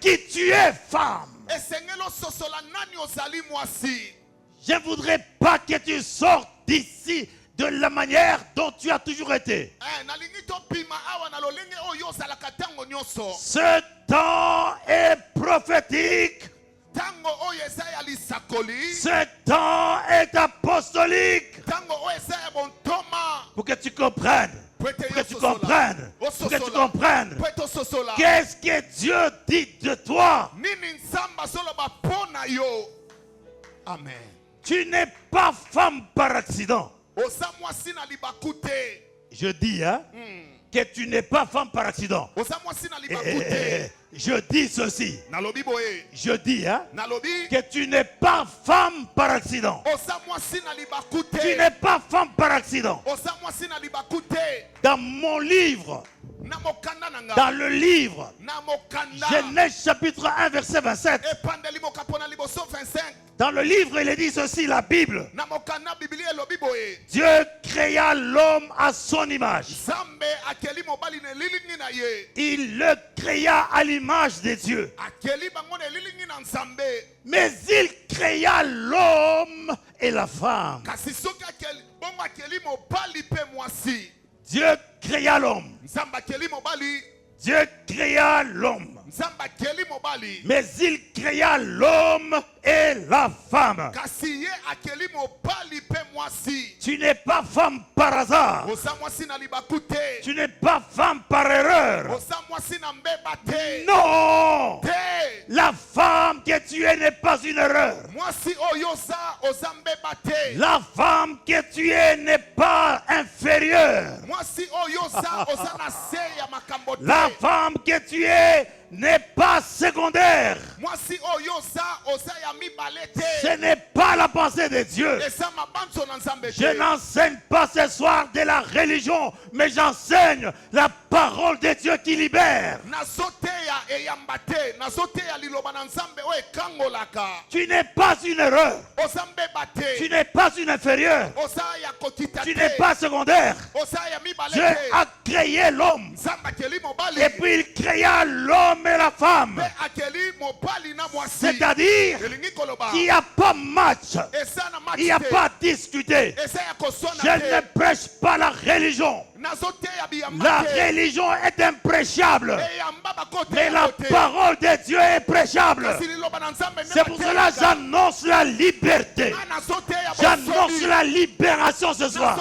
qui tu es, femme. Je ne voudrais pas que tu sortes d'ici de la manière dont tu as toujours été. Ce temps est prophétique. Ce temps est apostolique. Pour que tu comprennes. Pour que tu comprennes. Pour que tu comprennes. Qu'est-ce que Dieu dit de toi? Amen. Tu n'es pas femme par accident. Je dis, hein, que tu n'es pas femme par accident. Je dis ceci. Je dis, hein, que tu n'es pas femme par accident. Tu n'es pas femme par accident. Dans mon livre, dans le livre Genèse chapitre 1 verset 27, dans le livre il est dit ceci, la Bible: Dieu créa l'homme à son image. Il le créa à l'image de Dieu. Mais il créa l'homme et la femme. Dieu créa l'homme. Dieu créa l'homme. Mais il créa l'homme et la femme. Tu n'es pas femme par hasard. Tu n'es pas femme par erreur. Non! La femme que tu es n'est pas une erreur. La femme que tu es n'est pas inférieure. La femme que tu es n'est pas secondaire. Ce n'est pas la pensée de Dieu. Je n'enseigne pas ce soir de la religion, mais j'enseigne la parole de Dieu qui libère. Tu n'es pas une erreur. Tu n'es pas une inférieure. Tu n'es pas secondaire. Dieu a créé l'homme. Et puis il créa l'homme et la femme. C'est-à-dire qu'il n'y a pas match. Il n'y a pas discuté. Je ne prêche pas la religion. La religion est imprêchable. Mais la parole de Dieu est prêchable. C'est pour cela que j'annonce la liberté. J'annonce la libération ce soir.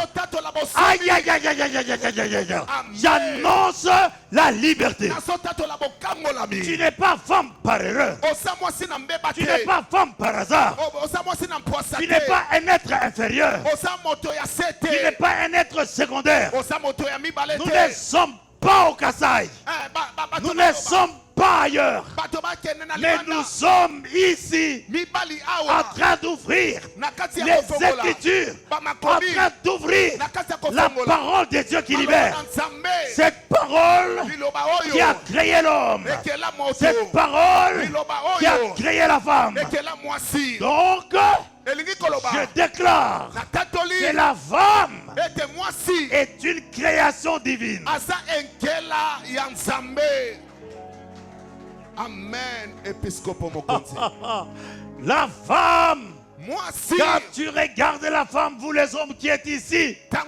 Aïe, aïe, aïe, aïe, aïe, aïe, aïe, aïe, aïe. J'annonce la liberté. Tu n'es pas femme par erreur. Tu n'es pas femme par hasard. Tu n'es pas un être inférieur. Tu n'es pas un être secondaire. Nous ne sommes pas au Kasaï. Nous ne sommes pas ailleurs. Mais nous sommes ici en train d'ouvrir les Écritures, en train d'ouvrir la parole de Dieu qui libère. Cette parole qui a créé l'homme. Cette parole qui a créé la femme. Donc, je déclare que la femme est une création divine. Amen. Episcopo. La femme. Quand tu regardes la femme, vous les hommes qui êtes ici, la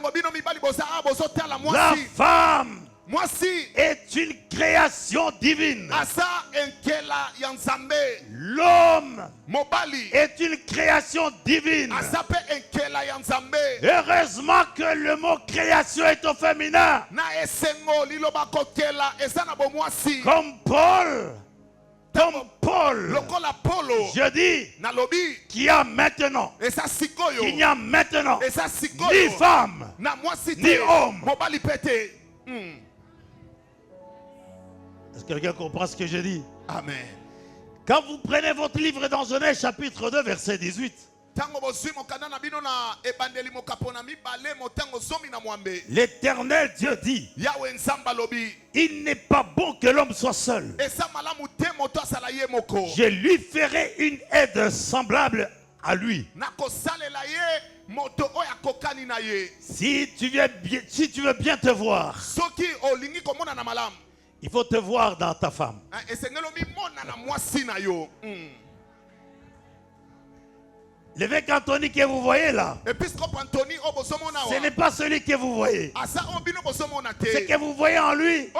femme est une création divine. L'homme est une création divine. Heureusement que le mot création est au féminin. Comme Paul. Comme Paul, je dis qu'il y a maintenant, il n'y a maintenant ni femme, ni homme. Est-ce que quelqu'un comprend ce que je dis? Amen. Quand vous prenez votre livre dans Genèse chapitre 2 verset 18, l'Éternel Dieu dit: il n'est pas bon que l'homme soit seul. Je lui ferai une aide semblable à lui. Si tu veux bien te voir, Il faut te voir dans ta femme. L'évêque Anthony que vous voyez là, ce n'est pas celui que vous voyez. Ce que vous voyez en lui,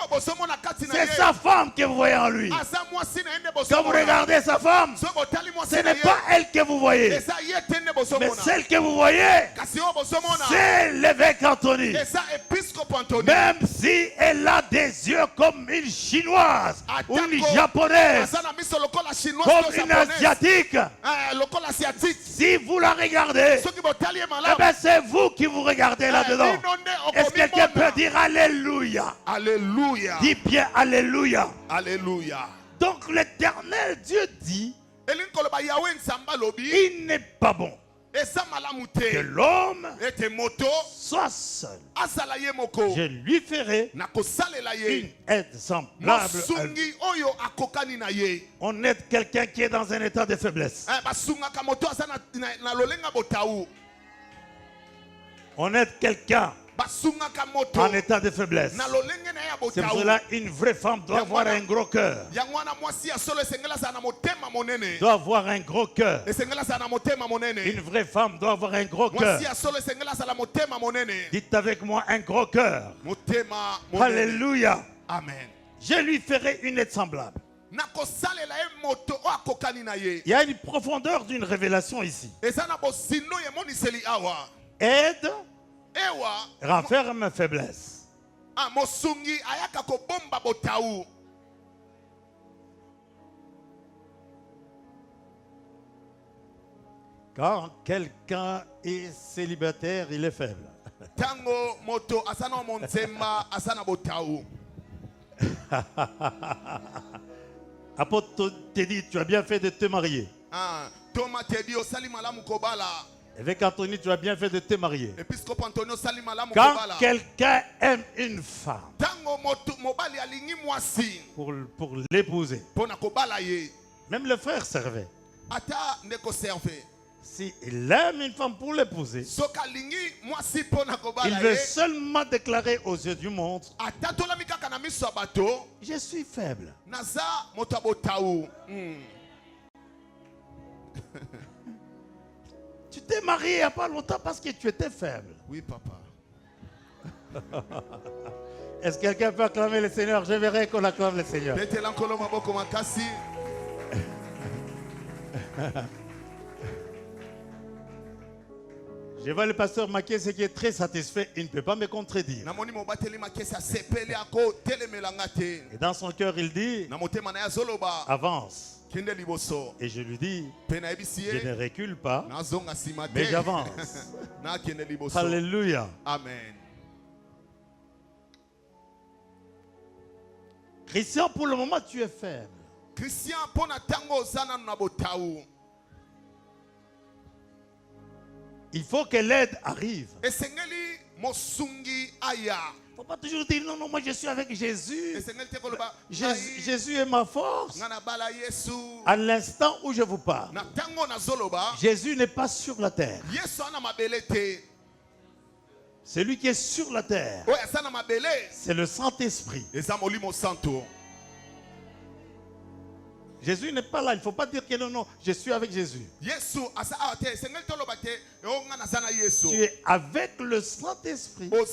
c'est sa femme que vous voyez en lui. Quand vous regardez sa femme, ce n'est pas elle que vous voyez, mais celle que vous voyez, c'est l'évêque Anthony. Même si elle a des yeux comme une chinoise ou une japonaise, comme une asiatique, si vous la regardez, eh bien c'est vous qui vous regardez là-dedans. Est-ce que quelqu'un peut dire Alléluia? Alléluia. Dis bien Alléluia. Alléluia. Donc l'Éternel Dieu dit, il n'est pas bon que l'homme soit seul. Je lui ferai une aide semblable. On aide quelqu'un qui est dans un état de faiblesse. On aide quelqu'un en état de faiblesse. C'est pour cela une vraie femme doit avoir un gros cœur. Doit avoir un gros cœur. Une vraie femme doit avoir un gros cœur. Dites avec moi un gros cœur. Alléluia. Amen. Je lui ferai une aide semblable. Il y a une profondeur d'une révélation ici. Aide renferme faiblesse. Quand quelqu'un est célibataire, il est faible. Apôtre te dit, tu as bien fait de te marier. Évêque Anthony, tu as bien fait de te marier. Quand quelqu'un aime une femme pour l'épouser, même le frère servait. S'il aime une femme pour l'épouser, il veut seulement déclarer aux yeux du monde, je suis faible. Tu t'es marié il n'y a pas longtemps parce que tu étais faible. Oui, papa. Est-ce que quelqu'un peut acclamer le Seigneur? Je verrai qu'on acclame le Seigneur. Je vois le pasteur Makese qui est très satisfait. Il ne peut pas me contredire. Et dans son cœur, il dit, avance. Et je lui dis, je ne recule pas, mais j'avance. Alléluia. Amen. Christian, pour le moment, tu es faible. Christian, il faut que l'aide arrive. Il ne faut pas toujours dire non, non, moi je suis avec Jésus. Jésus est ma force. À l'instant où je vous parle, Jésus n'est pas sur la terre. Celui qui est sur la terre, c'est le Saint-Esprit. Jésus n'est pas là. Il ne faut pas dire que non, non, je suis avec Jésus. Tu es avec le Saint-Esprit pour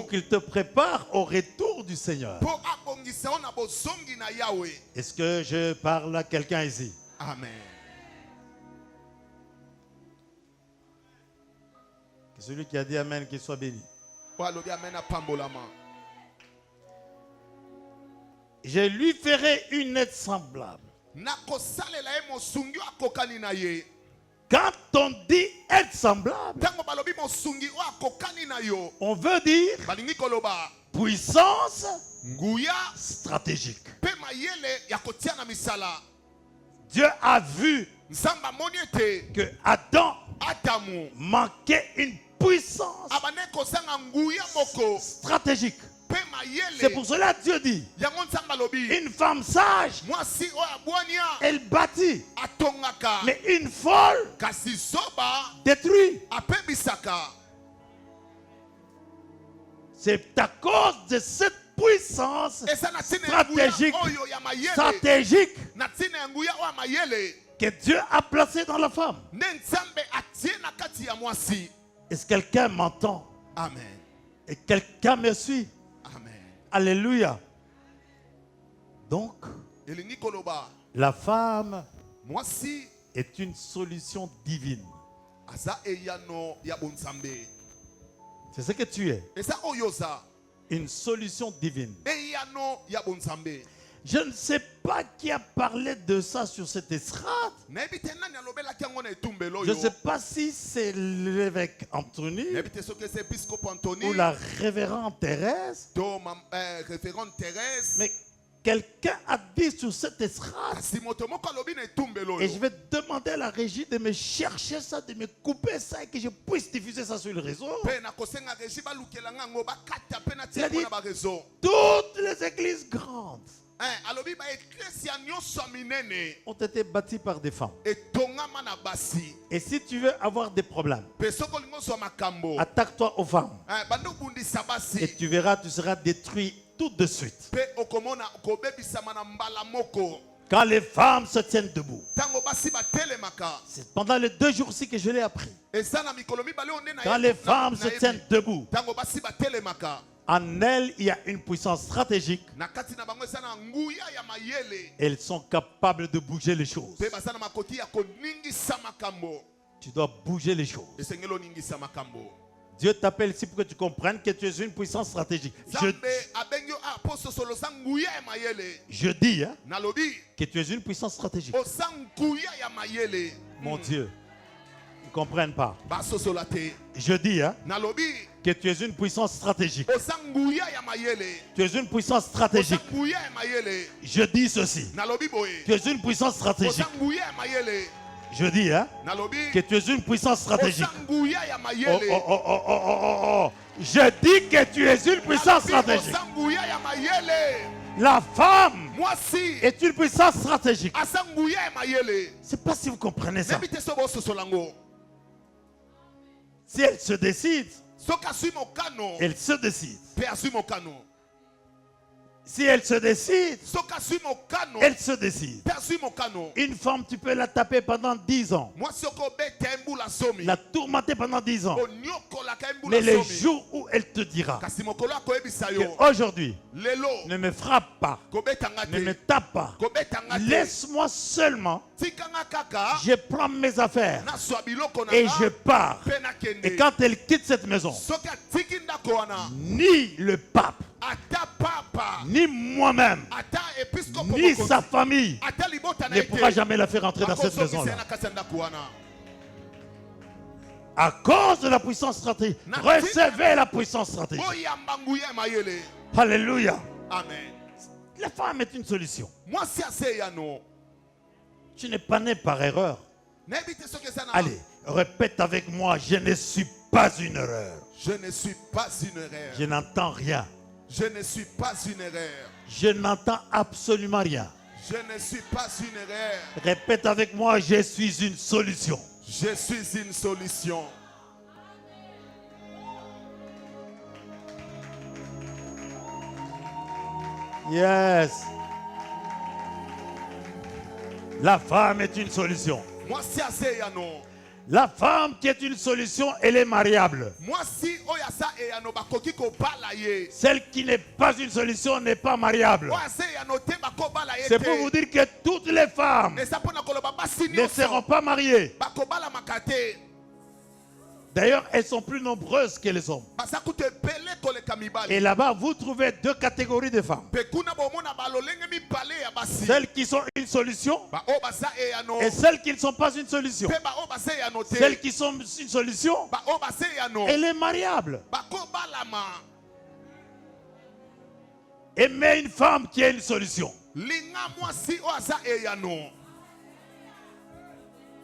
qu'il te prépare au retour du Seigneur. Est-ce que je parle à quelqu'un ici? Amen. Que celui qui a dit Amen, qu'il soit béni. Je lui ferai une aide semblable. Quand on dit aide semblable, on veut dire puissance stratégique. Dieu a vu que Adam manquait une puissance stratégique. C'est pour cela que Dieu dit, une femme sage, elle bâtit, mais une folle détruit. C'est à cause de cette puissance stratégique que Dieu a placée dans la femme. Est-ce que quelqu'un m'entend? Amen. Et quelqu'un me suit? Amen. Alléluia. Donc, la femme est une solution divine. C'est ce que tu es. Une solution divine. Je ne sais pas qui a parlé de ça sur cette estrade. Je ne sais pas si c'est l'évêque Anthony ou la révérende Thérèse. Mais quelqu'un a dit sur cette estrade. Et je vais demander à la régie de me chercher ça, de me couper ça et que je puisse diffuser ça sur le réseau. Il a dit toutes les églises grandes ont été bâties par des femmes. Et si tu veux avoir des problèmes, attaque-toi aux femmes. Et tu verras, tu seras détruit tout de suite. Quand les femmes se tiennent debout, c'est pendant les 2 jours-ci que je l'ai appris. Quand les femmes se tiennent debout, en elles, il y a une puissance stratégique. Elles sont capables de bouger les choses. Tu dois bouger les choses. Dieu t'appelle ici pour que tu comprennes que tu es une puissance stratégique. Je dis que tu es une puissance stratégique. Mon Dieu, ils ne comprennent pas. Je dis que tu es une puissance stratégique. Tu es une puissance stratégique. Je dis ceci. Tu es une puissance stratégique. Je dis que tu es une puissance stratégique. Je dis que tu es une puissance stratégique. La femme est une puissance stratégique. Je ne sais pas si vous comprenez ça. Si elle se décide, elle se décide. Si elle se décide, elle se décide. Une femme, tu peux la taper pendant 10 ans. La tourmenter pendant 10 ans. Mais le jour où elle te dira qu'aujourd'hui, ne me frappe pas, ne me tape pas, laisse-moi seulement, je prends mes affaires et je pars. Et quand elle quitte cette maison, ni le pape, ni moi-même, ni sa famille ne pourra jamais la faire entrer dans cette maison-là. À cause de la puissance stratégique, recevez la puissance stratégique. Alléluia. Amen. La femme est une solution. Tu n'es pas né par erreur. Allez, répète avec moi, je ne suis pas une erreur. Je ne suis pas une erreur. Je n'entends rien. Je ne suis pas une erreur. Je n'entends absolument rien. Je ne suis pas une erreur. Répète avec moi, je suis une solution. Je suis une solution. Yes. La femme est une solution. Moi, c'est assez, Yano. La femme qui est une solution, elle est mariable. Celle qui n'est pas une solution n'est pas mariable. C'est pour vous dire que toutes les femmes ne seront pas mariées. D'ailleurs, elles sont plus nombreuses que les hommes. Et là-bas, vous trouvez 2 catégories de femmes. Celles qui sont une solution et celles qui ne sont pas une solution. Celles qui sont une solution, elle est mariable. Aimer une femme qui est une solution.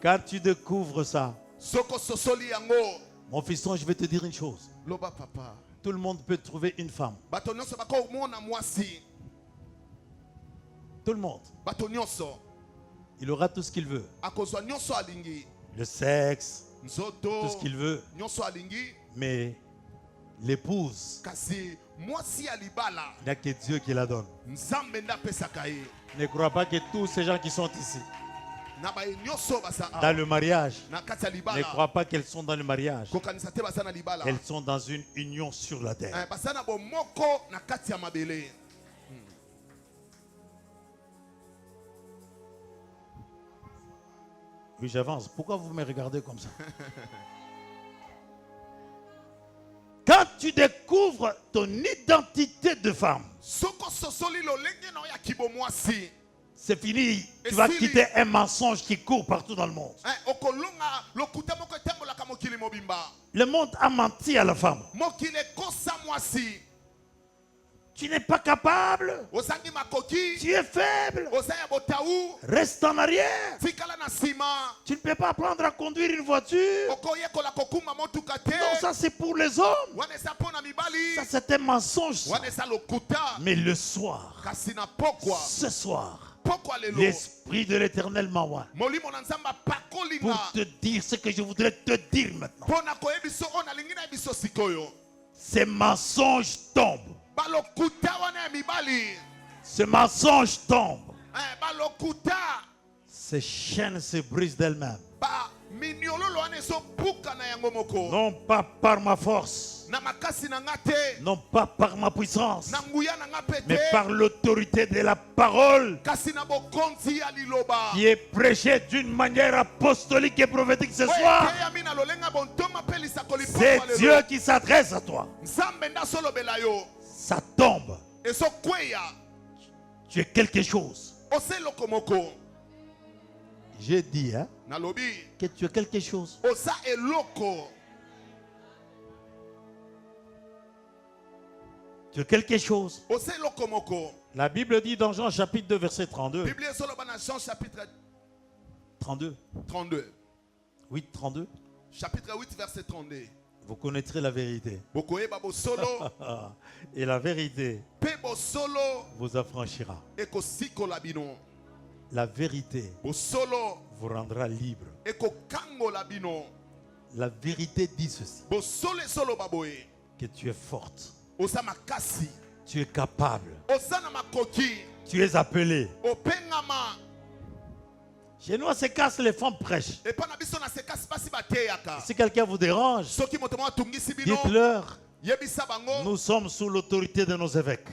Quand tu découvres ça, mon fiston, je vais te dire une chose. Tout le monde peut trouver une femme. Tout le monde. Il aura tout ce qu'il veut. Le sexe, tout ce qu'il veut. Mais l'épouse, kasi mwasi ya libala il n'y a que Dieu qui la donne. nzambe nde apesaka ye. Ne crois pas que tous ces gens qui sont ici, na baye nyonso basa dans le mariage, na kati ya ne libala crois pas qu'elles sont dans le mariage. kokanisa te basa na libala Elles sont dans une union sur la terre. basa na bomoko na kati ya mabele. Oui, j'avance. Pourquoi vous me regardez comme ça? Quand tu découvres ton identité de femme, Soko sosoli lolenge na ya kibo mwasi c'est fini. Tu vas quitter un mensonge qui court partout dans le monde. okolonga lokuta moko etambolaka mokili mobimba. Le monde a menti à la femme. Mokili ekosa mwasi. Tu n'es pas capable. Ozangi makoki. Tu es faible. Ozaya botaou. Reste en arrière. Fikala na sima. Tu ne peux pas apprendre à conduire une voiture. Okoyekola kokuma motuka te. Non, ça c'est pour les hommes. Wanesa pona mibali. Ça c'est un mensonge. Ça. Wanesa lokuta. Mais le soir, Kasina pokwa. ce soir, Pokwa lelo. l'Esprit de l'Éternel m'envoie Molimo na nzamba pakolinga. pour te dire ce que je voudrais te dire maintenant. Pona koyebiso ona lingina ebiso sikoyo. Ces mensonges tombent. Balokuta wana ya mibali. Ce mensonge tombe. Balokuta. Ces chaînes se brisent d'elles-mêmes. Ba minyololo wana eso buka na yango moko. Non pas par ma force. Na makasi na ngate. Non pas par ma puissance. Na nguya na ngapete. Mais par l'autorité de la parole kasi na bokonzi ya liloba. qui est prêchée d'une manière apostolique et prophétique ce soir. C'est Dieu qui s'adresse à toi. Ça tombe. Tu es quelque chose. J'ai dit que tu es quelque chose. Tu es quelque chose. La Bible dit dans Jean chapitre 2 verset 32. 32. 8, 32. Chapitre 8 verset 32. Vous connaîtrez la vérité. Et la vérité vous affranchira. La vérité vous rendra libre. La vérité dit ceci. Que tu es forte. Tu es capable. Tu es appelé. Chez nous, on se casse, les femmes prêchent. Si quelqu'un vous dérange, dites-leur, nous sommes sous l'autorité de nos évêques.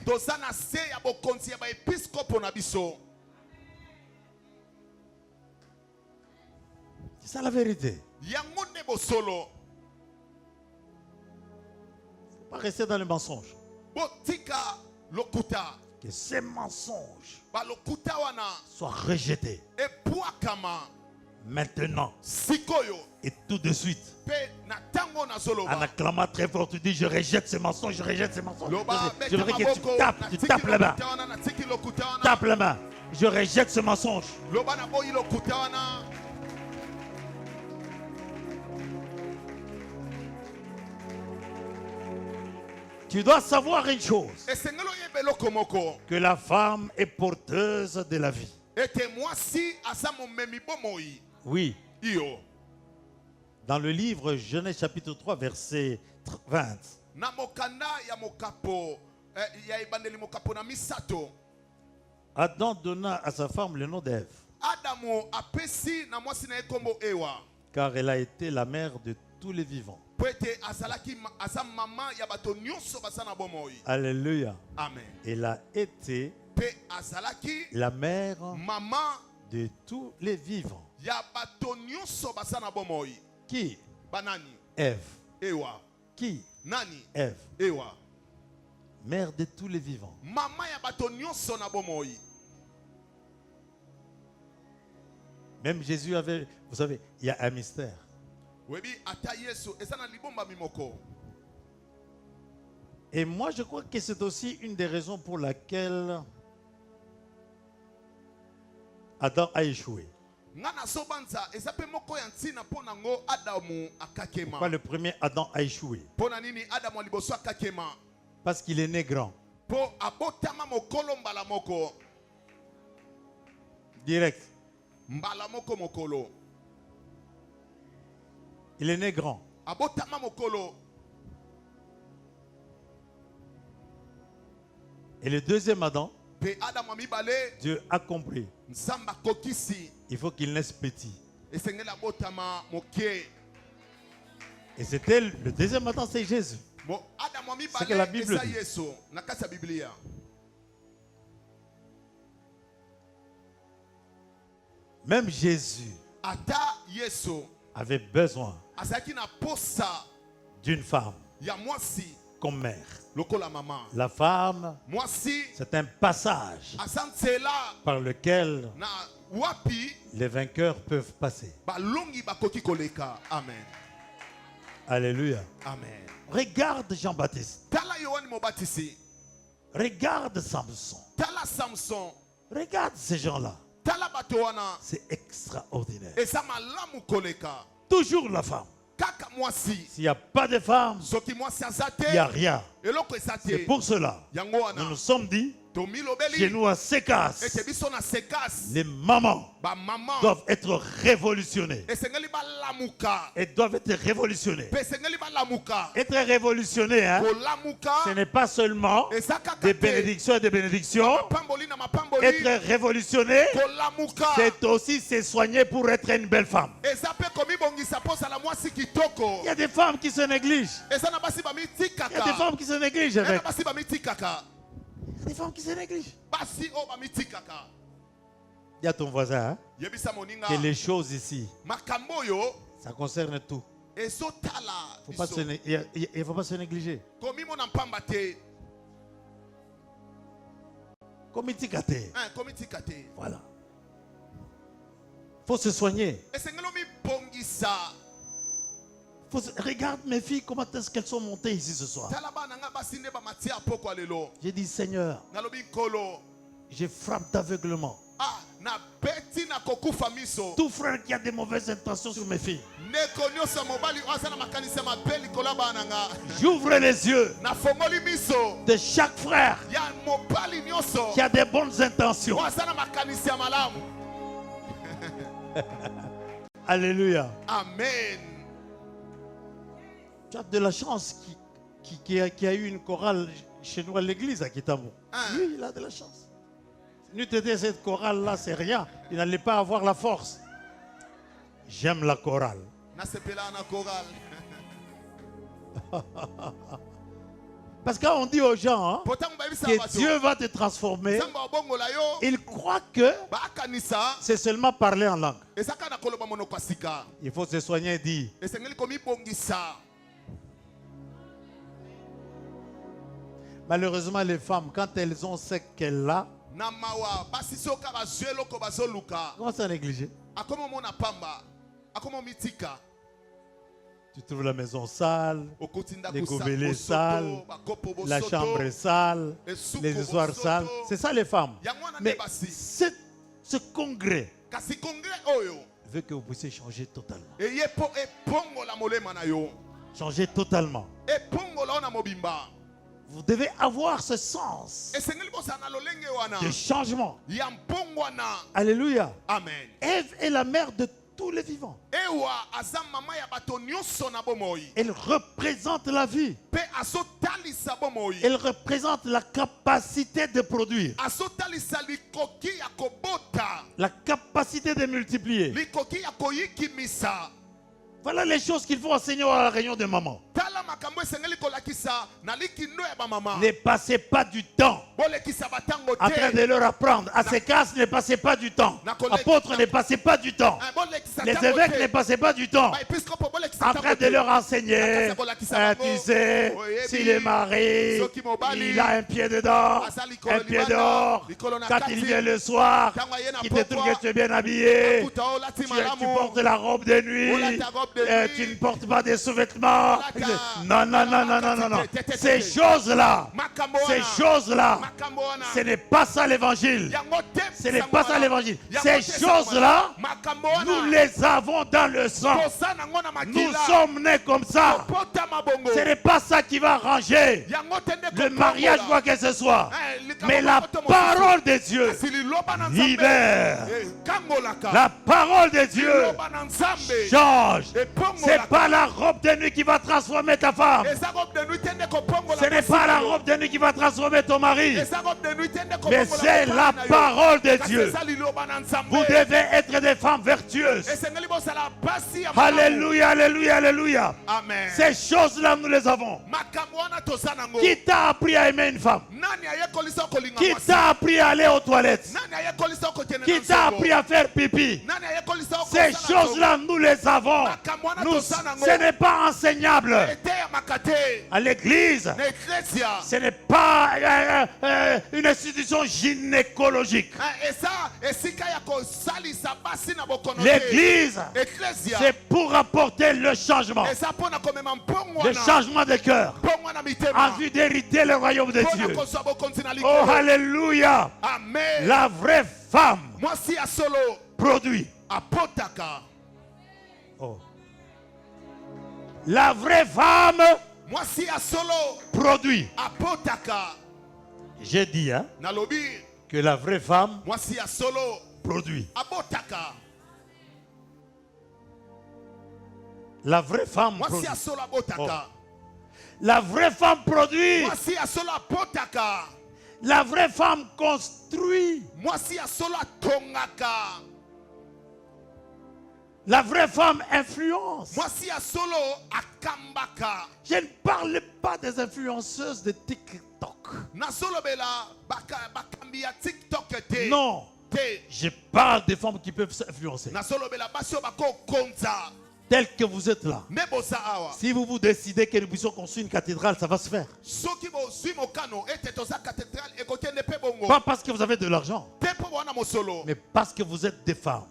C'est ça la vérité. Il ne faut pas rester dans le mensonge. Que ces mensonges soient rejetés maintenant et tout de suite. En acclamant très fort, tu dis je rejette ces mensonges, je rejette ces mensonges. Je voudrais que tu tapes la main. Tape la main. Je rejette ce mensonge. Tu dois savoir une chose, que la femme est porteuse de la vie. Oui. Dans le livre Genèse chapitre 3 verset 20. Adam donna à sa femme le nom d'Ève, car elle a été la mère de tous les vivants. Alléluia. Amen. Elle a été la mère de tous les vivants. Qui? Ève. Qui? Ève. Mère de tous les vivants. Même Jésus avait, vous savez, il y a un mystère. Et moi je crois que c'est aussi une des raisons pour laquelle Adam a échoué. Pourquoi le premier Adam a échoué? Parce qu'il est né grand. Direct. Il est né grand. Et le deuxième Adam, pe Adam a mibale Dieu a compris. nzamba kokisi Il faut qu'il naisse petit. esengela botama moke. Et c'était le deuxième Adam, c'est Jésus. Bon Adam a C'est que la mibale Bible eza dit. Yesu na kati ya Biblia. Même Jésus Ata Yesu avait besoin azaki na posa d'une femme ya mwasi comme mère. lokola mama. La femme, Mwasi c'est un passage asanzela par lequel na wapi les vainqueurs peuvent passer. balongi bakoki koleka. Amen. Alléluia. Amen. Regarde Jean-Baptiste. Tala Yohani Mobatisi. Regarde Samson. Tala Samson. Regarde ces gens-là. Tala Batoana. C'est extraordinaire. Eza malamu koleka. Toujours la femme. Kaka mwasi. S'il n'y a pas de femme, Soki mwasi azate. il n'y a rien. Eloko C'est ezate. pour cela Yango nous wana. nous sommes dit, Tomi chez lobeli. nous à Sécasse, Ete biso na sekas. les mamans Ba maman. doivent être révolutionnées. Esengeli balamuka. Elles doivent être révolutionnées. Pe esengeli balamuka. Être révolutionnées, hein, Kolamuka. ce n'est pas seulement Eza kaka des te. bénédictions et des bénédictions. Mapamboli na mapamboli. Être révolutionné, Kolamuka. c'est aussi se soigner pour être une belle femme. Eza pe komi bongisa posa la mwasi kitoko. Il y a des femmes qui se négligent. Eza na basi Il y a des bamitikaka. femmes qui se négligent Eza avec. na basi bamitikaka. Il y a des femmes qui se négligent. Basi o bamitikaka. Il y a ton voisin, hein, Yebisa moninga. que les choses ici, Makambo yo ça concerne tout. ezotala. Il ne faut pas se négliger. Komi mona mpamba te. Comme il dit qu'à terre. Komi tika te. Voilà. Il faut se soigner. Esengelo mi bongisa. Regarde mes filles, comment est-ce qu'elles sont montées ici ce soir. Tala bana nga basi nde bamatia poko lelo. J'ai dit, Seigneur, Nalobi nkolo. je frappe d'aveuglement. Ah, na beti na kokufa miso. Tout frère qui a des mauvaises intentions sur mes filles, Neko nyosa mobali oza na makanisa mabeli kola bana nga. j'ouvre les yeux Na fongoli miso. de chaque frère Ya mobali nyoso. qui a des bonnes intentions. Oza na makanisa ya malamu. Alléluia. Amen. Tu as de la chance qui a eu une chorale chez nous à l'église à Kitamo. Oui, il a de la chance. Si nous t'étais cette chorale-là, c'est rien. Il n'allait pas avoir la force. J'aime la chorale. Nasepela na choral. Parce que quand on dit aux gens hein, Pourtant bayibisa que bato. Dieu va te transformer, Nzamba obongola yo. ils croient que Bakanisa. c'est seulement parler en langue. Ezaka na koloba monoko asika. Il faut se soigner et dire, Esengeli komi bongisa. malheureusement les femmes, quand elles ont ce qu'elles ont, Na mawa basi soka bazwe loko bazoluka. comment ça négliger? Akomo mona pamba. Akomo mitika. Tu trouves la maison sale, Okotinda les kusa. gobelets Bosoto, sales, bakopo bosoto. la chambre est sale, les histoires sales. C'est ça les femmes. Mais ce congrès Kasi congrès oyo. veut que vous puissiez changer totalement. Eye po epongo la molema na yo. Changer totalement. Epongo la ona mobimba. Vous devez avoir ce sens Esengeli bosana lolenge wana. de changement. Ya mpongo wana. Alléluia. Amen. Ève est la mère de tous les vivants. Ewa aza mama ya bato nyonso na bomoi. Elle représente la vie. Pe azotalisa bomoi. Elle représente la capacité de produire, Azotalisa likoki ya kobota. la capacité de multiplier. Likoki ya koyikimisa. Voilà les choses qu'il faut enseigner à la réunion de maman. Tala makambo esengeli kolakisa na likindo ya ba mama. Ne passez pas du temps Bolekisa batango en train te. de leur apprendre. À ces cas, ne passez pas du temps. Apôtres, ne passez pas du temps. Les évêques, ne passez pas du temps en train de leur enseigner. Tu sais, si le mari, il a un pied dedans, un pied dehors, quand il vient le soir, il te trouve que tu es bien habillé, tu portes la robe de nuit, tu ne portes pas des sous-vêtements. Non, non, non, non, non, non, non. Ces choses-là, ce n'est pas ça l'évangile. Ce n'est pas ça l'évangile. Ces choses-là, nous les avons dans le sang. Nous sommes nés comme ça. Ce n'est pas ça qui va arranger le mariage, quoi que ce soit. Mais la parole de Dieu libère. La parole de Dieu change. C'est pas la robe de nuit qui va transformer ta ta femme. Ce n'est pas la robe de nuit qui va transformer ton mari. Mais c'est la parole de Dieu. Vous devez être des femmes vertueuses. Alléluia, alléluia, alléluia. Amen. Ces choses-là, nous les avons. Qui t'a appris à aimer une femme? Qui t'a appris à aller aux toilettes? Qui t'a appris à faire pipi? Ces choses-là, nous les avons. Ce n'est pas enseignable. À l'église, ce n'est pas une institution gynécologique. L'église, c'est pour apporter le changement. Le changement de cœur. En vue d'hériter le royaume de Dieu. Oh, alléluia. Amen. La vraie femme produit. Oh. La vraie femme produit. J'ai dit que la vraie femme produit. La vraie femme produit. Oh. La vraie femme produit. La vraie femme construit. La vraie femme influence. Je ne parle pas des influenceuses de TikTok. Non. Je parle des femmes qui peuvent s'influencer. Tel que vous êtes là. Si vous vous décidez que nous puissions construire une cathédrale, ça va se faire. Pas parce que vous avez de l'argent, mais parce que vous êtes des femmes.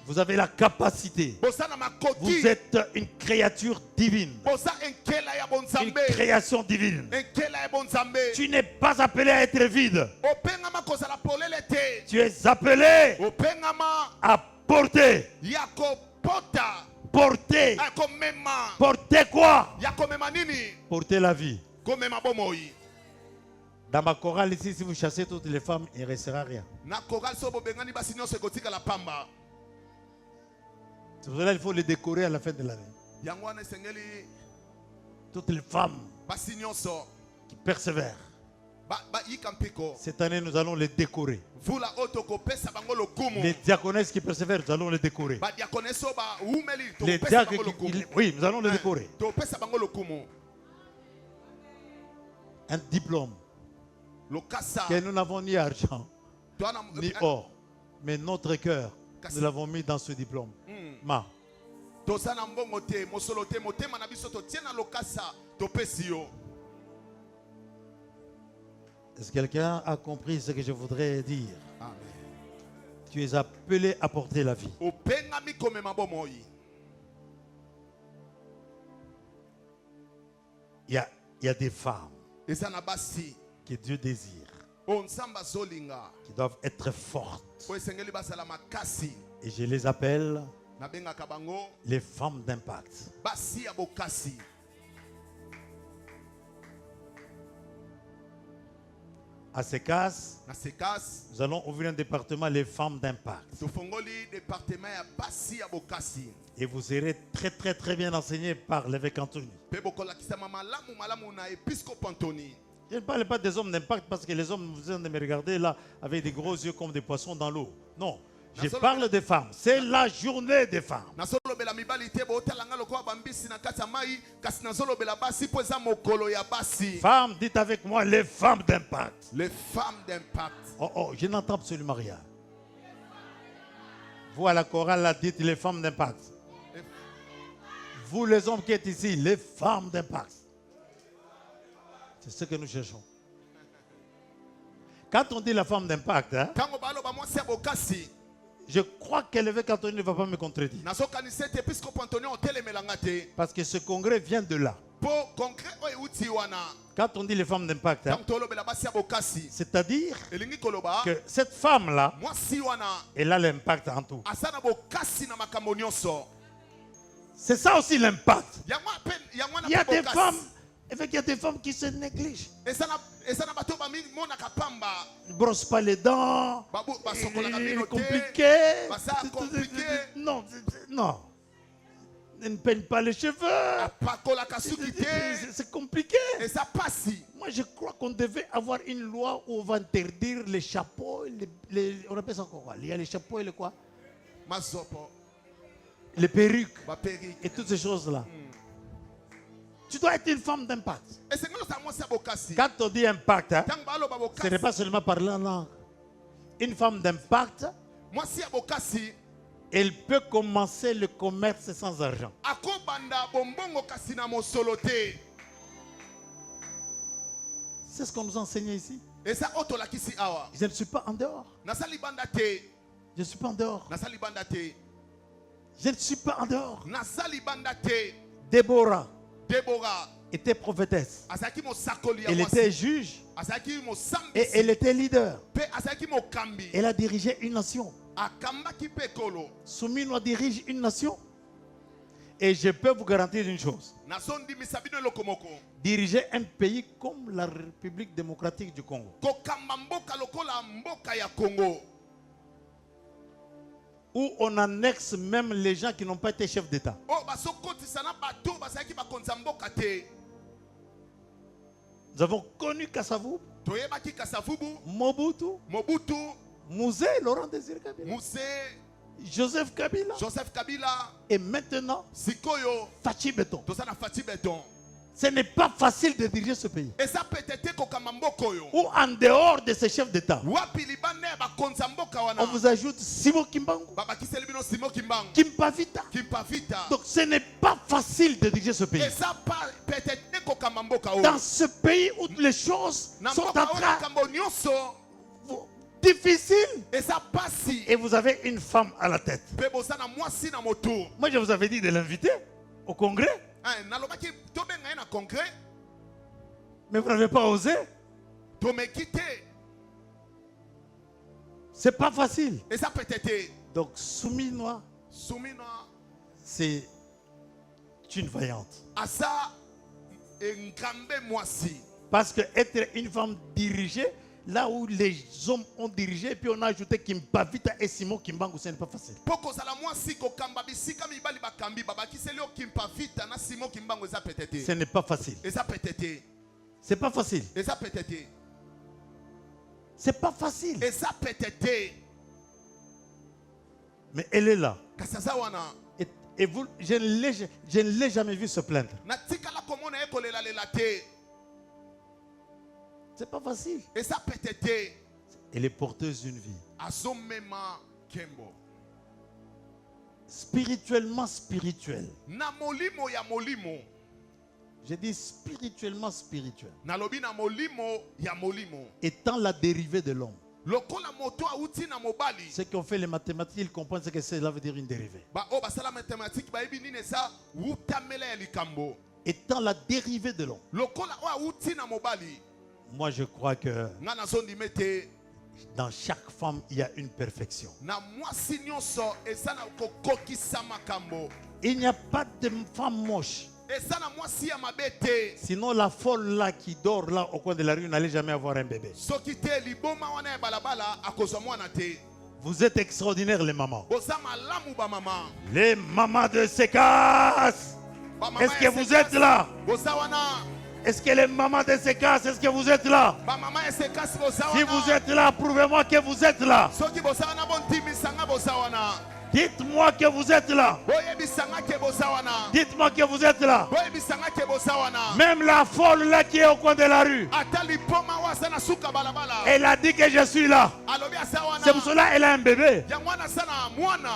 Vous avez la capacité. Vous êtes une créature divine. Une création divine. Tu n'es pas appelé à être vide. Tu es appelé à porter. Porter. Porter quoi? Porter la vie. Dans ma chorale ici, si vous chassez toutes les femmes, il ne restera rien. C'est pour cela qu'il faut les décorer à la fin de l'année. Toutes les femmes qui persévèrent. Cette année, nous allons les décorer. Les diaconesses qui persévèrent, nous allons les décorer. Les diacres oui, nous allons les décorer. Un diplôme que nous n'avons ni argent, ni or. Mais notre cœur, nous l'avons mis dans ce diplôme. Ma. Est-ce que quelqu'un a compris ce que je voudrais dire? Amen. Tu es appelé à porter la vie. Il y a des femmes que Dieu désire, qui doivent être fortes. Et je les appelle les femmes d'impact. À ces cases, nous allons ouvrir un département les femmes d'impact. Et vous serez très très très bien enseigné par l'évêque Anthony. Je ne parle pas des hommes d'impact parce que les hommes, vous allez me regarder là avec des gros yeux comme des poissons dans l'eau. Non. Je parle des femmes. C'est la journée des femmes. Femmes, dites avec moi les femmes d'impact. Les femmes d'impact. Oh, je n'entends absolument rien. Vous à la chorale, là, dites les femmes d'impact. Vous les hommes qui êtes ici, les femmes d'impact. C'est ce que nous cherchons. Quand on dit la femme d'impact, je crois que l'évêque Anthony ne va pas me contredire. Parce que ce congrès vient de là. Quand on dit les femmes d'impact, c'est-à-dire que cette femme-là, elle a l'impact en tout. C'est ça aussi l'impact. Il y a des femmes. Il y a des femmes qui se négligent. Ne brossent pas les dents. C'est compliqué. Non, non. ne peigne pas les cheveux. apakolaka suki te. C'est compliqué. Eza pasi. Moi, je crois qu'on devait avoir une loi où on va interdire les chapeaux, on appelle ça quoi? Il y a les chapeaux et les quoi? Mazopo. Les perruques. Ba perruque. Et toutes ces choses-là. Tu dois être une femme d'impact. Et c'est que ça moi c'est bokasi. Quand on dit impact, hein, Tang balo ba ce bokasi. n'est pas seulement parler en langue. Une femme d'impact, Moi si abokasi. elle peut commencer le commerce sans argent. Akobanda bombongo kasi na mosolo te. C'est ce qu'on nous enseigne ici. Et ça otolakisi awa. Je ne suis pas en dehors. Nasali banda te. Je ne suis pas en dehors. Nasali banda te. Je ne suis pas en dehors. Nasali banda te. Déborah Deborah. était prophétesse. Asaki mo sakoli ya Elle mwasi. était juge Asaki mo sambi. et elle était leader. Pe asaki mo kambi. Elle a dirigé une nation. Akambaki pe kolo. Souminois dirige une nation. Et je peux vous garantir une chose. Nasondi misabino lokomoko. Diriger un pays comme la République démocratique du Congo, Kokamba mboka lokola mboka ya Congo. où on annexe même les gens qui n'ont pas été chefs d'État. Oh basokoti sana bato basaki bakonza mboka te. Nous avons connu Kasavubu, Toyebaki Kasavubu, Mobutu, Mobutu, Mouzé, Laurent Désiré Kabila, Moussé, Joseph Kabila Joseph Kabila, et maintenant Sikoyo, Fachi Beton. Tosana Fati Beton. Ce n'est pas facile de diriger ce pays. Et ça peut-être kokamba mboko yo. Ou en dehors de ces chefs d'État, Wapi libane bakonza mboka wana. on vous ajoute Simo Kimbangu, Babakisi libino Simo Kimbangu. Kimpavita. Kimpavita. Donc ce n'est pas facile de diriger ce pays. Et ça peut-être kokamba mboka yo. Dans ce pays où les choses Na sont en mboka wana train kambo nyonso. difficiles, Et ça passe. et vous avez une femme à la tête. Pe bosana mwasi na moto. Moi, je vous avais dit de l'inviter au congrès, Hein, nalobaki tobenga na congrès. mais vous n'avez pas osé. Tomekite. C'est pas facile. Et ça peut-être. Donc, Souminois, Soumina. c'est une vaillante. Asa ngambe mwasi. Parce que être une femme dirigée, là où les hommes ont dirigé, puis on a ajouté Kimpavita et Simon Kimbangu, ce n'est pas facile. Poko sala mwasi ko kamba bisika mibali bakambi babaki selio Kimpavita na Simon Kimbangu eza peut-être. Ce n'est pas facile. Et ça peut-être. C'est pas facile. Et ça peut-être. C'est pas facile. Et ça peut-être. Mais elle est là. Kasaza wana. Et vous, je ne l'ai jamais vu se plaindre. Na tikala komona ekolela lela te. C'est pas facile. Et ça peut-être. Elle est porteuse d'une vie. Azomema kembo. Spirituellement spirituel. Na molimo ya molimo. Je dis spirituellement spirituel. Na lobi na molimo ya molimo. Étant la dérivée de l'homme. Lokola moto auti na mobali. Ceux qui ont fait les mathématiques, ils comprennent ce que cela veut dire une dérivée. Ba o basala mathématique ba ebi nini sa utamela ya likambo. Étant la dérivée de l'homme. Lokola o auti na mobali. Moi, je crois que Nga na zondi mete dans chaque femme, il y a une perfection. na mwasi nyonso esana kokokisa makambo. Il n'y a pas de femme moche. Esana mwasi ya mabete. Sinon, la folle là qui dort là au coin de la rue n'allait jamais avoir un bébé. Soki te liboma wana ya balabala akozwa mwana te. Vous êtes extraordinaires, les mamans. Boza malamu ba mama. Les mamans de Sekas. Ba mama Est-ce que ya vous Sekas. êtes là? Boza wana. Est-ce que les mamans de Sekas, est-ce que vous êtes là? Ba mama ya Sekas boza wana. Si vous êtes là, prouvez-moi que vous êtes là. Soki boza wana bontimisanga boza wana. Dites-moi que vous êtes là. Boyebisanga ke boza wana. Dites-moi que vous êtes là. Boyebisanga ke boza wana. Même la folle là qui est au coin de la rue, Ata lipoma wasa na suka balabala. elle a dit que je suis là. Alobi asa wana. C'est pour cela qu'elle a un bébé. Ya mwana sana mwana.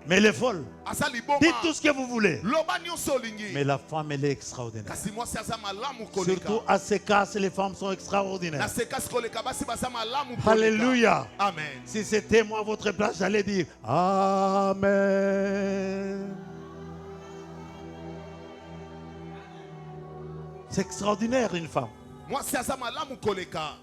Mais elle est folle. Asa liboma. Dites tout ce que vous voulez. Loba nyonso lingi. Mais la femme, elle est extraordinaire. Kasi mwasi aza malamu koleka. Surtout à Sekas, les femmes sont Na extraordinaires. Sekas koleka basi baza malamu koleka. Alléluia. Amen. Si c'était moi à votre place, j'allais dire Amen. C'est extraordinaire, une femme. Mwasi aza malamu koleka.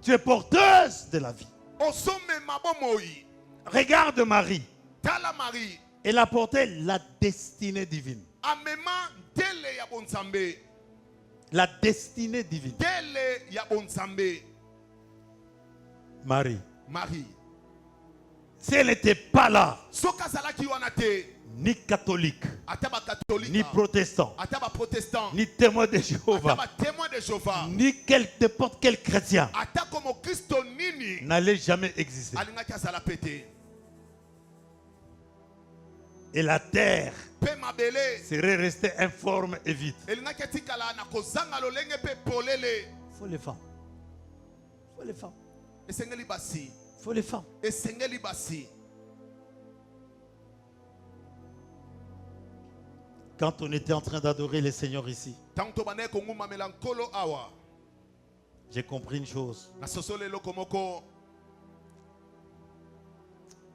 Tu es porteuse de la vie. Osome mabomoi. Regarde Marie. Tala Marie. Elle a porté la destinée divine. Amema tele ya bonzambe. La destinée divine. Tele ya bonzambe. Marie. Marie. Si elle n'était pas là, Soka zalaki wana te. ni catholique, ata ba catholique, ni protestant, ata ba protestant, ni témoin de Jéhovah, ata ba témoin de Jéhovah, ni n'importe quel chrétien ata comme Christo nini n'allait jamais exister. alingaki asala pete. Et la terre Pe mabele serait restée informe et vide. elingaki atikala na kozanga lolenge pe polele. Faut les femmes. Faut les femmes. Esengeli basi, Faut les femmes. esengeli basi. Quand on était en train d'adorer le Seigneur ici, Tanto bane ko nguma melankolo awa. j'ai compris une chose, Na sosole loko moko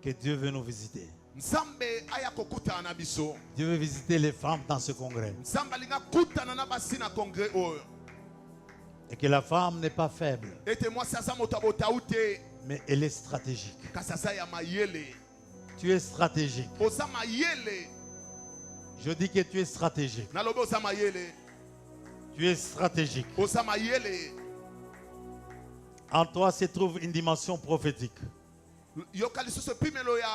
que Dieu veut nous visiter. Nzambe aya kokutana na biso. Dieu veut visiter les femmes dans ce congrès. Nzambe alinga kutana na basi na congrès oyo. Et que la femme n'est pas faible, Ete moi sasa moto abota ute mais elle est stratégique. kasasa ya mayele. Tu es stratégique. Oza mayele. Je dis que tu es stratégique. Na lobo oza mayele. Tu es stratégique. Oza mayele. En toi se trouve une dimension prophétique. Yoka lisusu pimelo ya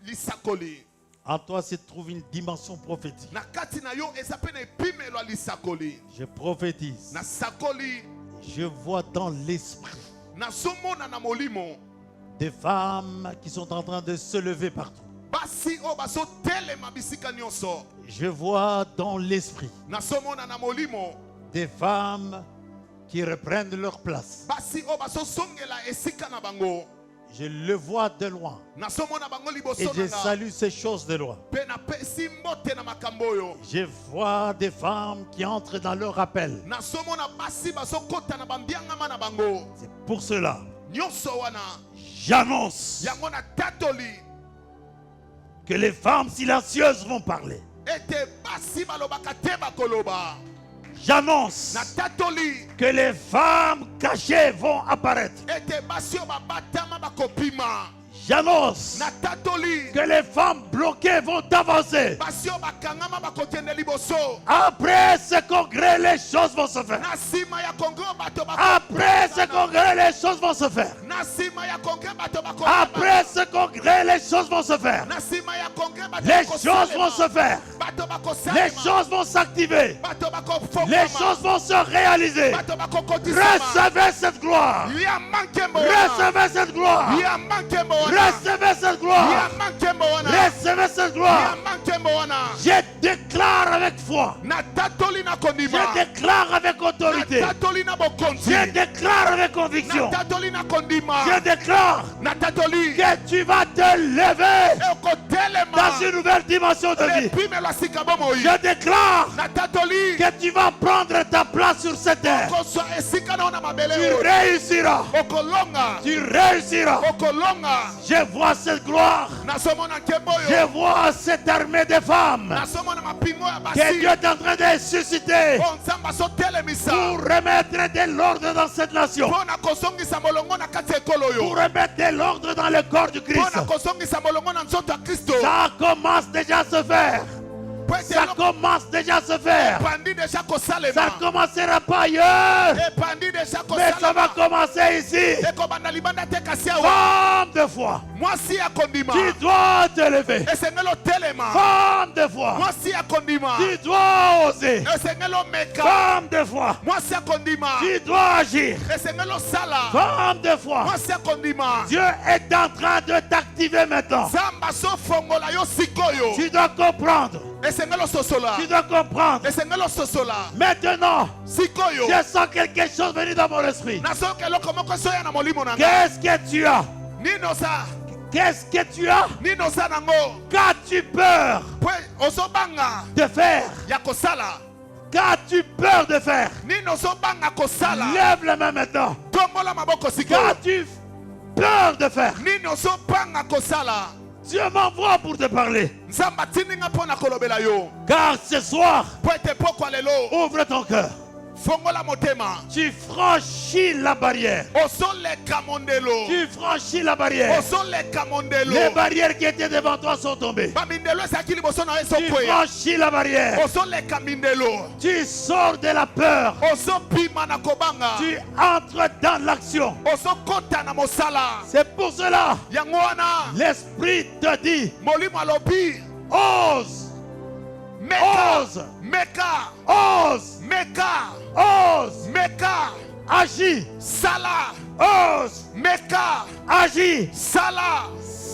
lisakoli. En toi se trouve une dimension prophétique. Na kati na yo eza pe na pimelo ya lisakoli. Je prophétise. Na sakoli Je vois dans l'esprit na somona na molimo. des femmes qui sont en train de se lever partout. Basi o baso telema bisika nyonso. Je vois dans l'esprit Na somona na molimo. des femmes qui reprennent leur place. Basi o baso songela esika na bango. Je le vois de loin. Na somona bango Et liboso je na. salue ces choses de loin. Pe na pesi mbote na makambo oyo. Je vois des femmes qui entrent dans leur appel. Na somona basi baso kota na bambiangama na bango. C'est pour cela, Nyonso wana j'annonce yango na tatoli que les femmes silencieuses vont parler. ete basi balobaka te bakoloba. J'annonce Na tatoli que les femmes cachées vont apparaître. ete basi oyo babatama bakopima. J'annonce Na tatoli que les femmes bloquées vont avancer. basi oyo bakangama bakokende liboso. Après ce congrès, les choses vont se faire. Na nsima ya kongre bato Après ce congrès, les choses vont se faire. na nsima ya kongre bato Après ce congrès, les choses vont se faire. na nsima ya kongre bato Les choses vont se faire. bato Les bakosalema choses vont s'activer. bato Les choses vont se réaliser. bato bakokotisama. Recevez cette gloire. Ya mankembo wana. Recevez cette gloire. Ya mankembo wana. Recevez cette gloire. Ya mankembo wana. Recevez cette Ya gloire. mankembo wana. Je déclare avec foi. Na tatoli na kondima. Je déclare avec autorité. Na tatoli na bokonzi. Je déclare avec Na conviction. tatoli na kondima. Je déclare Na tatoli que tu vas te lever ekotelema. dans une nouvelle dimension de vie. Lepimelo sika bomoi. Je déclare Na tatoli que tu vas prendre ta place sur cette terre. okoswa esika na ona mabele Tu oyo. réussiras. Okolonga. Tu réussiras. Okolonga. Je vois cette gloire. Nasomona nkembo Je oyo. vois cette armée de femmes Nasomona mapingo ya que basi. Dieu est en train de susciter O nzambe azotelemisa. pour remettre de l'ordre dans cette nation. Mpona kozongisa molongo na kati ya ekolo Pour oyo. remettre de l'ordre dans le corps du Christ. Mpona kozongisa molongo na nzoto ya Kristo. Ça commence déjà à se faire. Po ete Ça commence déjà à se faire. epandi deja Ça kosalema. ne commencera pas ailleurs. Epandi deja Mais ça va kosalema. commencer ici. Ekobanda libanda te kasi awa. Femme de foi. Mwasi ya kondima. Tu dois te lever. Esengeli otelema. Femme de foi. Mwasi ya kondima. Tu dois oser. Esengeli omeka. Femme de foi. Mwasi ya kondima. Tu dois agir. Esengeli osala. Femme de foi. Mwasi ya kondima. Dieu est en train de t'activer maintenant. Nzambe azofongola yo sikoyo. Tu dois comprendre. Esengeli ososola. Tu dois comprendre. Esengeli ososola. Maintenant, Sikoyo. je sens quelque chose venir dans mon esprit. Nasoyoka eloko moko esoya na molimo na nga. Qu'est-ce que tu as? Nini oza? Qu'est-ce que tu as? Nini oza nango? Qu'as-tu peur Po ozobanga de faire? ya kosala. Qu'as-tu peur de faire? Nini ozobanga kosala. Lève les mains maintenant. Tombola maboko sikoyo. Qu'as-tu peur de faire? Nini ozobanga kosala. Dieu m'envoie pour te parler. Nzambe atindinga mpo na kolobela yo. Car ce soir, Po ete pokwa lelo ouvre ton cœur. fongola motema. Tu franchis la barrière. Ozoleka mondelo. Tu franchis la barrière. Ozoleka Les mondelo. barrières qui étaient devant toi sont tombées. Bamindelo ezalaki liboso na yo Tu ezokwea. franchis la barrière. Ozoleka mindelo. Tu sors de la peur. Ozopima na kobanga. Tu entres dans l'action. Ozokota na mosala. C'est pour cela, Yango wana l'Esprit te dit, molimo alobi Ose. Meka. Ose. Meka. Ose. Meka. Ose. Meka. Agis. Sala. Ose. Meka. Agis. Sala.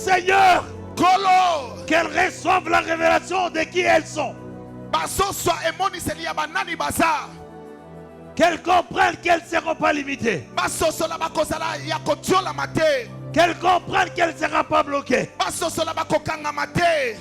Seigneur, Kolo. qu'elles reçoivent la révélation de qui elles sont. Baso so emoni selia banani baza. Qu'elles comprennent qu'elles ne seront pas limitées. Baso so la bakosala ya kotiola mate. Qu'elles comprennent qu'elles ne seront pas bloquées. Baso so la bakokanga mate.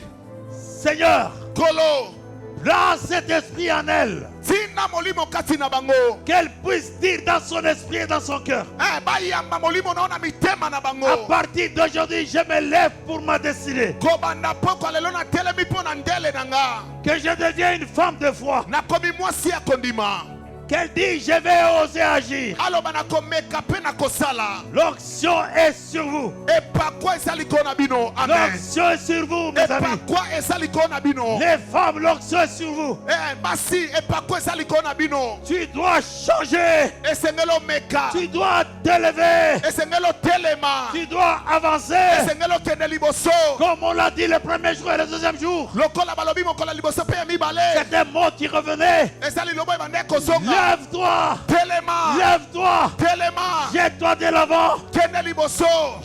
Seigneur, Kolo. place cet esprit en elle. Tina molimo katina bango. Qu'elle puisse dire dans son esprit et dans son cœur. Bayamba molimo naona mitema na bango. À partir d'aujourd'hui, je me lève pour ma destinée. Kobanda poko alelona telemi pona ndele nanga. Que je devienne une femme de foi. Na komi mwasi ya kondima. Qu'elle dit, je vais oser agir. Aloba na komeka pe na kosala. L'onction est sur vous. Et pa kwa esali kona bino. Amen. L'onction est sur vous, mes Et pa amis. kwa esali kona bino. Les femmes, l'onction est sur vous. Basi et pa kwa esali kona bino. Tu dois changer. Esengelo meka. Tu dois t'élever. Esengelo telema. Tu dois avancer. Esengelo kende liboso. Comme on l'a dit le premier jour et le deuxième jour. Lokola balobi mokola liboso pe mi bale. C'est un mot qui revenait. Esali lobo bande kozonga. Lève-toi. Telema. Lève-toi. Telema. Jette-toi de l'avant. Kende liboso.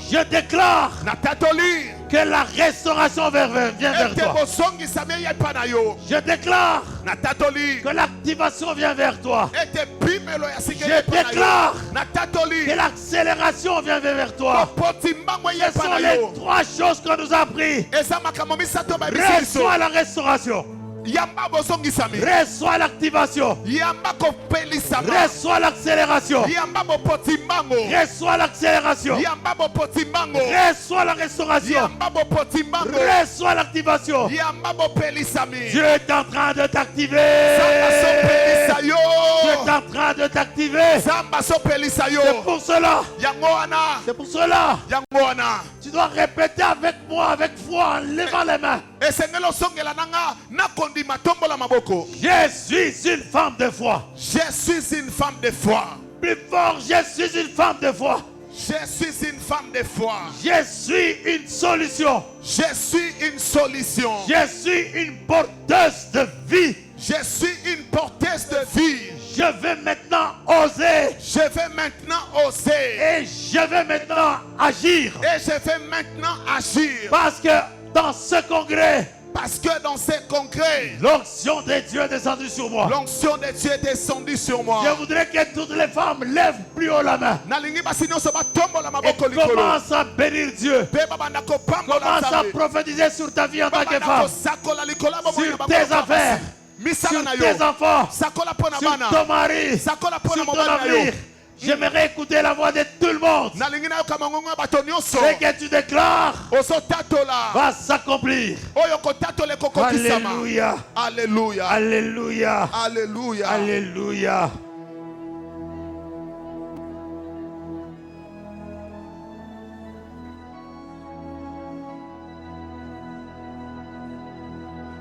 Je déclare Na tatoli. que la restauration vient vers Ete toi. bosongi samia ya panayo. Je déclare Na tatoli. que l'activation vient vers toi. Ete pimelo ya Je sikele panayo. déclare Na tatoli. que l'accélération vient vers toi. Poti mbango ya Ce sont les panayo. trois choses qu'on nous a appris. Eza makambo misato ba biso. Reçois la restauration. Yamba bosongi sami. Reçois l'activation. Yamba ko pelisama. Reçois l'accélération. Yamba bo poti mbango. Reçois l'accélération. Yamba bo poti mbango. Reçois la restauration. Yamba bo poti mbango. Reçois l'activation. Yamba bo pelisami. Dieu est en train de t'activer. Samba so pelisa yo. Dieu est en train de t'activer. Samba so pelisa yo. C'est pour cela. Yango wana. C'est pour cela. Yango wana. Tu dois répéter avec moi, avec foi, en levant les mains. Esengelo songela nanga na kondima tombola maboko. Je suis une femme de foi. Je suis une femme de foi. Plus fort, je suis une femme de foi. Je suis une femme de foi. Je suis une solution. Je suis une solution. Je suis une porteuse de vie. Je suis une porteuse de vie. Je vais maintenant oser. Je vais maintenant oser. Et je vais maintenant agir. Et je vais maintenant agir. Parce que dans ce congrès, Parce que dans ces congrès, l'onction de Dieu est descendue sur moi. l'onction de Dieu est descendue sur moi. Je voudrais que toutes les femmes lèvent plus haut la main. Nalingi basi nyonso batombola Et maboko likolo. commence à bénir Dieu. Pe babanda kopambola Commence à Nzambe. prophétiser sur ta vie en tant que Babanda femme. kosakola likolo bomoi na Sur bango tes na affaires. basi. Misala Sur na tes yo. enfants. Sakola pona Sur bana. ton mari. Sakola pona Sur ton mobali na yo. avenir. J'aimerais écouter la voix de tout le monde. Nalingi na yo kama ngongo ya bato nyonso. Ce que tu déclares Osotatola. va s'accomplir. Oyo kotatola ekokokisama. Alléluia. Alléluia. Alléluia. Alléluia. Alléluia.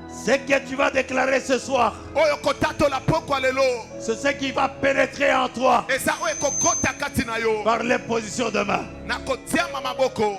Ce que tu vas déclarer ce soir, Oyo kotatola poko lelo. c'est ce qui va pénétrer en toi Eza oyo ekokota kati na yo. par l'imposition de main. Na kotiama maboko.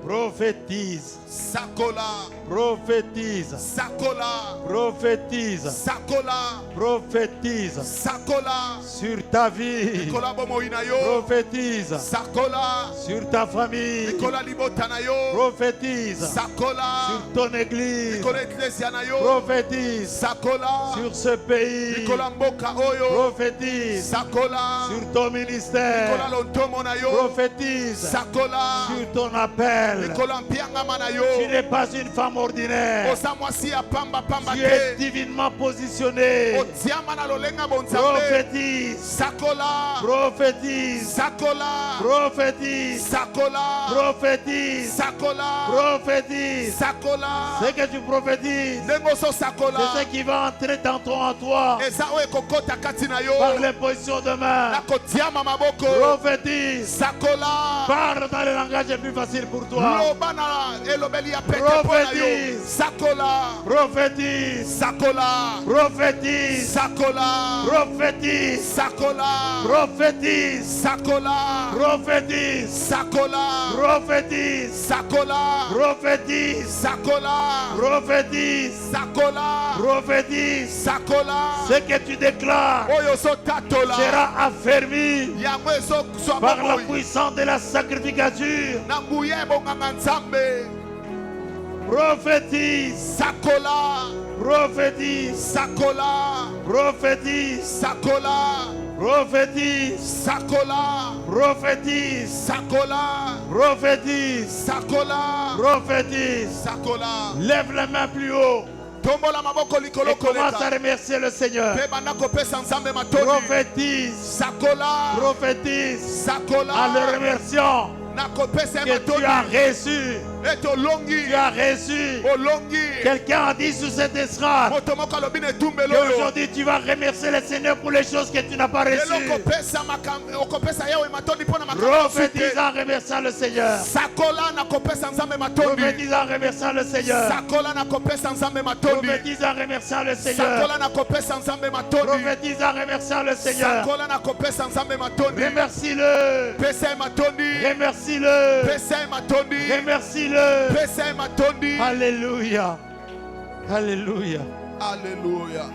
Prophétise, Sakola. prophétise, Sakola. prophétise, Sakola. prophétise Sakola. sur ta vie, Nikola bomoi na yo. prophétise Sakola. sur ta famille, Nikola libota na yo. prophétise Sakola. sur ton église, Nikola eklesia na yo. prophétise Sakola. sur ce pays, Nikola mboka oyo. prophétise Sakola. sur ton Nikola ministère, lontomo na yo. prophétise Sakola. sur ton appel. Nikola mpiangama na yo. Tu n'es pas une femme ordinaire. Oza mwasi ya pamba pamba Tu es te. divinement positionné. Otiama na lolenga bonzambe. Prophétise, Sakola. prophétise, Sakola. prophétise, Sakola. prophétise, Sakola. prophétise. Sakola. Ce que tu prophétises, Ndenge oso c'est sakola. ce qui va entrer tantôt en toi Eza oyo ekokota kati na yo. par l'imposition de main. Na kotiama maboko. Prophétise, Sakola. parle dans le langage le plus facile pour toi. toi. Prophétise. Sakola. Prophétise. Sakola. Prophétise. Sakola. Prophétise. Sakola. Prophétise. Sakola. Prophétise. Sakola. Prophétise. Sakola. Prophétise. Sakola. Prophétise. Sakola. Prophétise. Sakola. Ce que tu déclares sera affermi par la puissance de la sacrificature. Prophétise. Sakola. Prophétise. Sakola. Prophétise. Sakola. Prophétise. Sakola. Prophétise. Sakola. Prophétise. Sakola. Prophétise. Sakola. Lève les mains plus haut. Et commence à remercier le Seigneur. Prophétise. Sakola. Prophétise. Sakola. En le remerciant que tu as reçu. Tu as reçu. Quelqu'un a dit sur cette estrade qu'aujourd'hui tu vas remercier le Seigneur pour les choses que tu n'as pas reçues. Prophétise en remerciant le Seieur. Prophétise en remerciant le Seieur. Prophétise en remerciant le Seigneur. Prophétise en remerciant le Seigneur. Remercie-le. Remercie-le. Remercie-le. Alléluia. Alléluia. Alléluia.